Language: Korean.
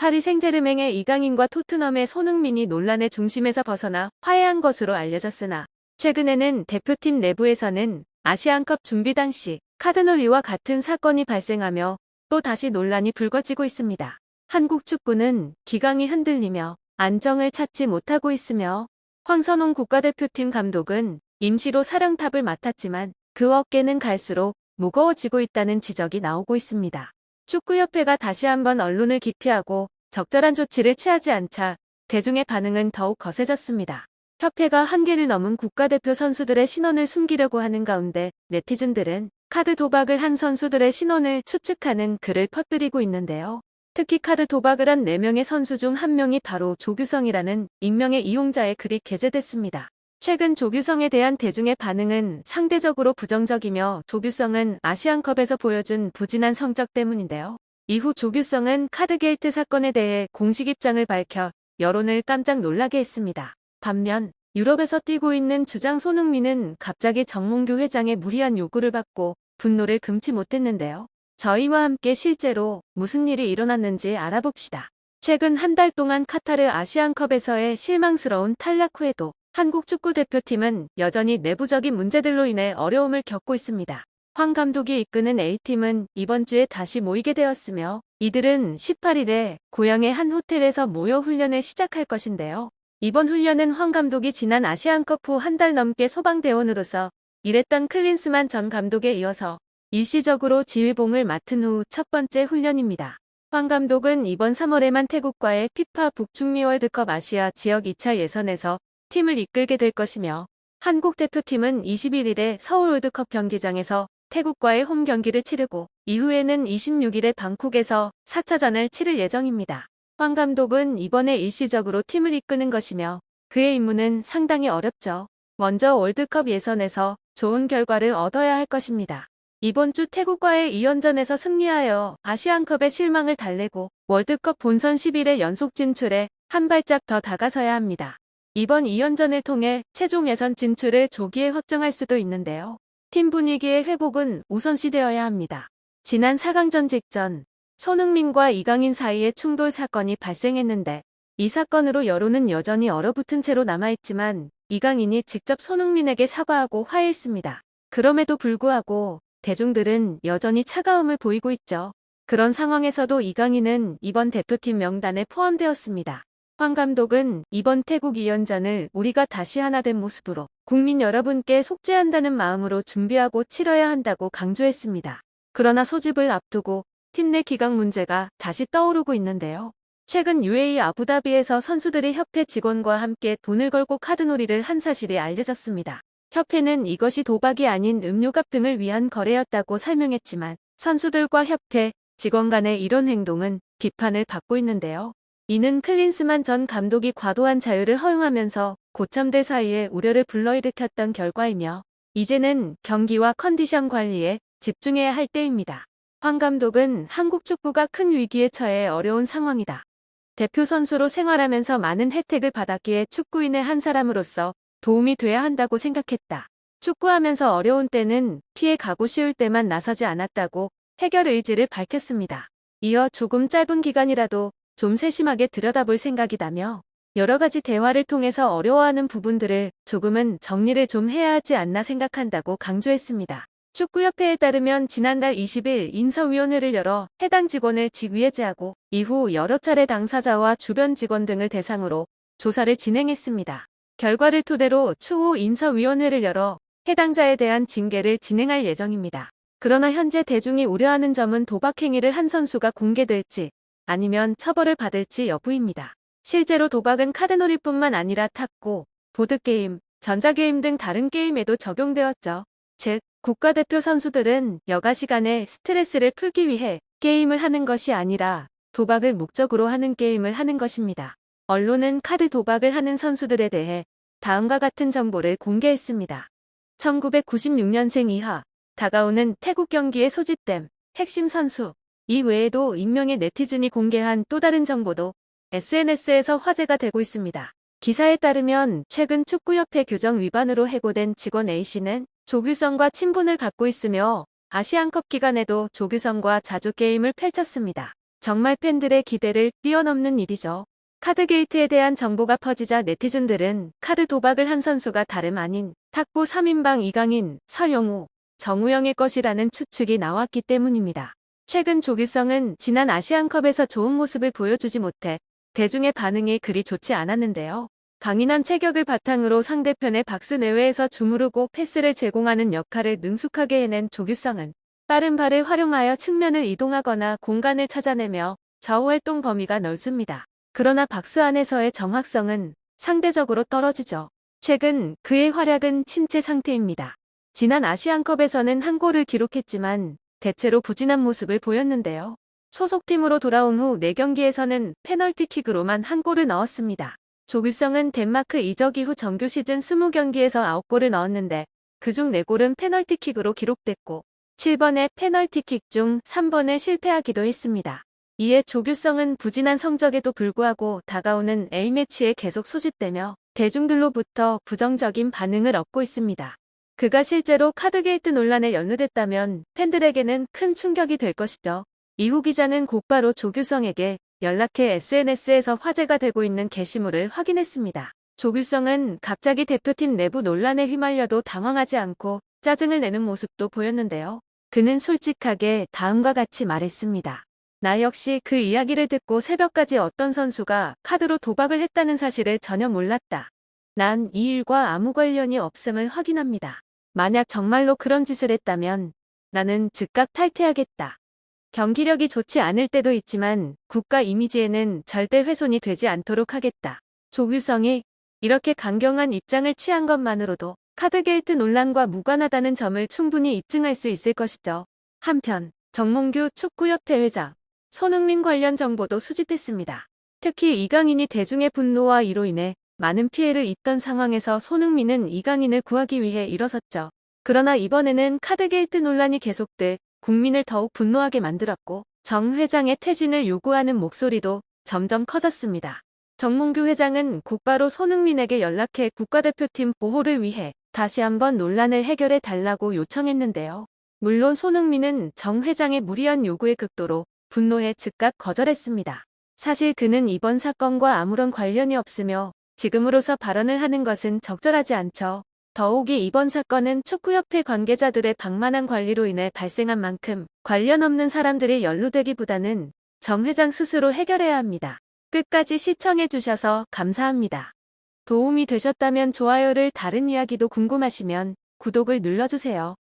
파리 생제르맹의 이강인과 토트넘의 손흥민이 논란의 중심에서 벗어나 화해한 것으로 알려졌으나 최근에는 대표팀 내부에서는 아시안컵 준비 당시 카드놀이와 같은 사건이 발생하며 또 다시 논란이 불거지고 있습니다. 한국 축구는 기강이 흔들리며 안정을 찾지 못하고 있으며 황선홍 국가대표팀 감독은 임시로 사령탑을 맡았지만 그 어깨는 갈수록 무거워지고 있다는 지적이 나오고 있습니다. 축구협회가 다시 한번 언론을 기피하고 적절한 조치를 취하지 않자 대중의 반응은 더욱 거세졌습니다. 협회가 한계를 넘은 국가대표 선수들의 신원을 숨기려고 하는 가운데 네티즌들은 카드 도박을 한 선수들의 신원을 추측하는 글을 퍼뜨리고 있는데요. 특히 카드 도박을 한 4명의 선수 중 1명이 바로 조규성이라는 익명의 이용자의 글이 게재됐습니다. 최근 조규성에 대한 대중의 반응은 상대적으로 부정적이며 조규성은 아시안컵에서 보여준 부진한 성적 때문인데요. 이후 조규성은 카드게이트 사건에 대해 공식 입장을 밝혀 여론을 깜짝 놀라게 했습니다. 반면 유럽에서 뛰고 있는 주장 손흥민은 갑자기 정몽규 회장의 무리한 요구를 받고 분노를 금치 못했는데요. 저희와 함께 실제로 무슨 일이 일어났는지 알아봅시다. 최근 한 달 동안 카타르 아시안컵에서의 실망스러운 탈락 후에도 한국 축구대표팀은 여전히 내부적인 문제들로 인해 어려움을 겪고 있습니다. 황 감독이 이끄는 A팀은 이번 주에 다시 모이게 되었으며 이들은 18일에 고향의 한 호텔에서 모여 훈련을 시작할 것인데요. 이번 훈련은 황 감독이 지난 아시안컵 후 한 달 넘게 소방대원으로서 일했던 클린스만 전 감독에 이어서 일시적으로 지휘봉을 맡은 후 첫 번째 훈련입니다. 황 감독은 이번 3월에만 태국과의 피파 북중미 월드컵 아시아 지역 2차 예선에서 팀을 이끌게 될 것이며 한국 대표팀은 21일에 서울 월드컵 경기장에서 태국과의 홈 경기를 치르고 이후에는 26일에 방콕에서 4차전을 치를 예정입니다. 황 감독은 이번에 일시적으로 팀을 이끄는 것이며 그의 임무는 상당히 어렵죠. 먼저 월드컵 예선에서 좋은 결과를 얻어야 할 것입니다. 이번 주 태국과의 2연전에서 승리하여 아시안컵의 실망을 달래고 월드컵 본선 10일의 연속 진출에 한 발짝 더 다가서야 합니다. 이번 2연전을 통해 최종 예선 진출을 조기에 확정할 수도 있는데요. 팀 분위기의 회복은 우선시되어야 합니다. 지난 4강전 직전 손흥민과 이강인 사이에 충돌 사건이 발생했는데 이 사건으로 여론은 여전히 얼어붙은 채로 남아있지만 이강인이 직접 손흥민에게 사과하고 화해했습니다. 그럼에도 불구하고 대중들은 여전히 차가움을 보이고 있죠. 그런 상황에서도 이강인은 이번 대표팀 명단에 포함되었습니다. 황 감독은 이번 태국 2연전을 우리가 다시 하나 된 모습으로 국민 여러분께 속죄한다는 마음으로 준비하고 치러야 한다고 강조했습니다. 그러나 소집을 앞두고 팀 내 기강 문제가 다시 떠오르고 있는데요. 최근 UAE 아부다비에서 선수들이 협회 직원과 함께 돈을 걸고 카드놀이를 한 사실이 알려졌습니다. 협회는 이것이 도박이 아닌 음료값 등을 위한 거래였다고 설명했지만 선수들과 협회 직원 간의 이런 행동은 비판을 받고 있는데요. 이는 클린스만 전 감독이 과도한 자유를 허용하면서 고참들 사이에 우려를 불러일으켰던 결과이며 이제는 경기와 컨디션 관리에 집중해야 할 때입니다. 황 감독은 한국 축구가 큰 위기에 처해 어려운 상황이다. 대표 선수로 생활하면서 많은 혜택을 받았기에 축구인의 한 사람으로서 도움이 돼야 한다고 생각했다. 축구하면서 어려운 때는 피해 가고 쉬울 때만 나서지 않았다고 해결 의지를 밝혔습니다. 이어 조금 짧은 기간이라도 좀 세심하게 들여다볼 생각이다며 여러 가지 대화를 통해서 어려워하는 부분들을 조금은 정리를 좀 해야 하지 않나 생각한다고 강조했습니다. 축구협회에 따르면 지난달 20일 인사위원회를 열어 해당 직원을 직위해제하고 이후 여러 차례 당사자와 주변 직원 등을 대상으로 조사를 진행했습니다. 결과를 토대로 추후 인사위원회를 열어 해당자에 대한 징계를 진행할 예정입니다. 그러나 현재 대중이 우려하는 점은 도박 행위를 한 선수가 공개될지 아니면 처벌을 받을지 여부입니다. 실제로 도박은 카드놀이뿐만 아니라 탁구, 보드게임, 전자게임 등 다른 게임에도 적용되었죠. 즉, 국가대표 선수들은 여가 시간에 스트레스를 풀기 위해 게임을 하는 것이 아니라 도박을 목적으로 하는 게임을 하는 것입니다. 언론은 카드 도박을 하는 선수들에 대해 다음과 같은 정보를 공개했습니다. 1996년생 이하, 다가오는 태국 경기에 소집됨, 핵심 선수. 이 외에도 익명의 네티즌이 공개한 또 다른 정보도 SNS에서 화제가 되고 있습니다. 기사에 따르면 최근 축구협회 규정 위반으로 해고된 직원 A씨는 조규성과 친분을 갖고 있으며 아시안컵 기간에도 조규성과 자주 게임을 펼쳤습니다. 정말 팬들의 기대를 뛰어넘는 일이죠. 카드게이트에 대한 정보가 퍼지자 네티즌들은 카드 도박을 한 선수가 다름 아닌 탁구 3인방 이강인, 설영우, 정우영일 것이라는 추측이 나왔기 때문입니다. 최근 조규성은 지난 아시안컵에서 좋은 모습을 보여주지 못해 대중의 반응이 그리 좋지 않았는데요. 강인한 체격을 바탕으로 상대편의 박스 내외에서 주무르고 패스를 제공하는 역할을 능숙하게 해낸 조규성은 빠른 발을 활용하여 측면을 이동하거나 공간을 찾아내며 좌우 활동 범위가 넓습니다. 그러나 박스 안에서의 정확성은 상대적으로 떨어지죠. 최근 그의 활약은 침체 상태입니다. 지난 아시안컵에서는 한 골을 기록했지만 대체로 부진한 모습을 보였는데요. 소속팀으로 돌아온 후 4경기에서는 페널티킥으로만 한 골을 넣었습니다. 조규성은 덴마크 이적 이후 정규 시즌 20경기에서 9골을 넣었는데 그중 4골은 페널티킥으로 기록됐고 7번의 페널티킥 중 3번을 실패하기도 했습니다. 이에 조규성은 부진한 성적에도 불구하고 다가오는 A매치에 계속 소집되며 대중들로부터 부정적인 반응을 얻고 있습니다. 그가 실제로 카드게이트 논란에 연루됐다면 팬들에게는 큰 충격이 될 것이죠. 이후 기자는 곧바로 조규성에게 연락해 SNS에서 화제가 되고 있는 게시물을 확인했습니다. 조규성은 갑자기 대표팀 내부 논란에 휘말려도 당황하지 않고 짜증을 내는 모습도 보였는데요. 그는 솔직하게 다음과 같이 말했습니다. 나 역시 그 이야기를 듣고 새벽까지 어떤 선수가 카드로 도박을 했다는 사실을 전혀 몰랐다. 난 이 일과 아무 관련이 없음을 확인합니다. 만약 정말로 그런 짓을 했다면 나는 즉각 탈퇴하겠다. 경기력이 좋지 않을 때도 있지만 국가 이미지에는 절대 훼손이 되지 않도록 하겠다. 조규성이 이렇게 강경한 입장을 취한 것만으로도 카드게이트 논란과 무관하다는 점을 충분히 입증할 수 있을 것이죠. 한편 정몽규 축구협회 회장, 손흥민 관련 정보도 수집했습니다. 특히 이강인이 대중의 분노와 이로 인해 많은 피해를 입던 상황에서 손흥민은 이강인을 구하기 위해 일어섰죠. 그러나 이번에는 카드게이트 논란이 계속돼 국민을 더욱 분노하게 만들었고 정 회장의 퇴진을 요구하는 목소리도 점점 커졌습니다. 정몽규 회장은 곧바로 손흥민에게 연락해 국가대표팀 보호를 위해 다시 한번 논란을 해결해 달라고 요청했는데요. 물론 손흥민은 정 회장의 무리한 요구에 극도로 분노해 즉각 거절했습니다. 사실 그는 이번 사건과 아무런 관련이 없으며 지금으로서 발언을 하는 것은 적절하지 않죠. 더욱이 이번 사건은 축구협회 관계자들의 방만한 관리로 인해 발생한 만큼 관련 없는 사람들이 연루되기보다는 정 회장 스스로 해결해야 합니다. 끝까지 시청해주셔서 감사합니다. 도움이 되셨다면 좋아요를, 다른 이야기도 궁금하시면 구독을 눌러주세요.